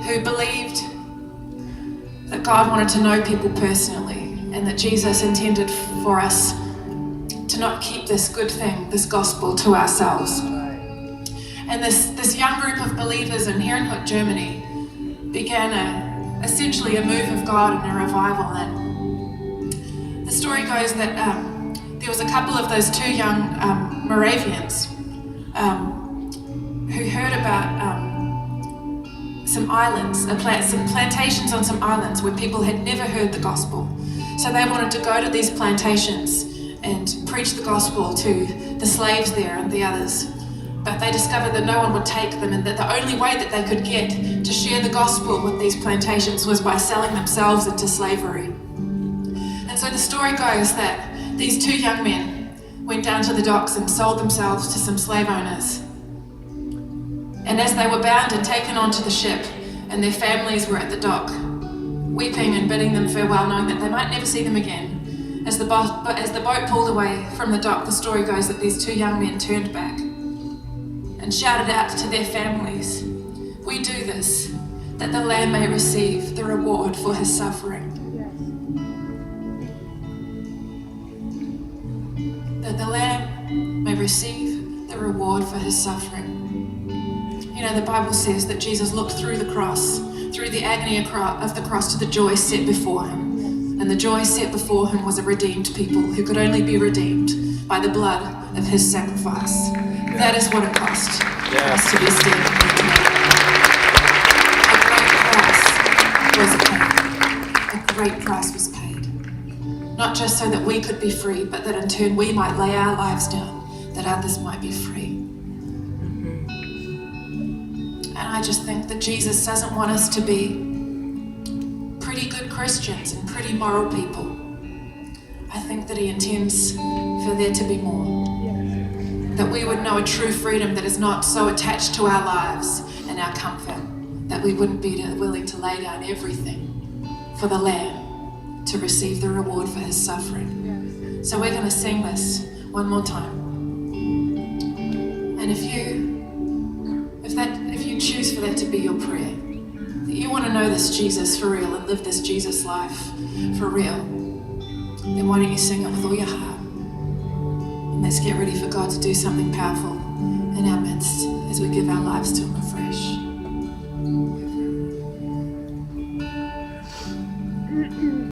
who believed that God wanted to know people personally and that Jesus intended for us to not keep this good thing, this gospel, to ourselves. And this young group of believers in Herrenhut, Germany began essentially a move of God and a revival. And the story goes that there was a couple of those two young Moravians who heard about some islands, some plantations on some islands where people had never heard the gospel. So they wanted to go to these plantations and preach the gospel to the slaves there and the others. But they discovered that no one would take them, and that the only way that they could get to share the gospel with these plantations was by selling themselves into slavery. And so the story goes that these two young men went down to the docks and sold themselves to some slave owners. And as they were bound and taken onto the ship, and their families were at the dock, weeping and bidding them farewell, knowing that they might never see them again, as the boat pulled away from the dock, the story goes that these two young men turned back and shouted out to their families, "We do this, that the Lamb may receive the reward for his suffering." That the Lamb may receive the reward for his suffering. You know, the Bible says that Jesus looked through the cross, through the agony of the cross, to the joy set before him. And the joy set before him was a redeemed people who could only be redeemed by the blood of his sacrifice. That is what it cost for us to be saved. A great price was paid. Not just so that we could be free, but that in turn we might lay our lives down, that others might be free. And I just think that Jesus doesn't want us to be pretty good Christians and pretty moral people. I think that he intends for there to be more. That we would know a true freedom that is not so attached to our lives and our comfort, that we wouldn't be willing to lay down everything for the Lamb to receive the reward for his suffering. So we're going to sing this one more time. And if you choose for that to be your prayer, that you want to know this Jesus for real and live this Jesus life for real, then why don't you sing it with all your heart? And let's get ready for God to do something powerful in our midst as we give our lives to him afresh.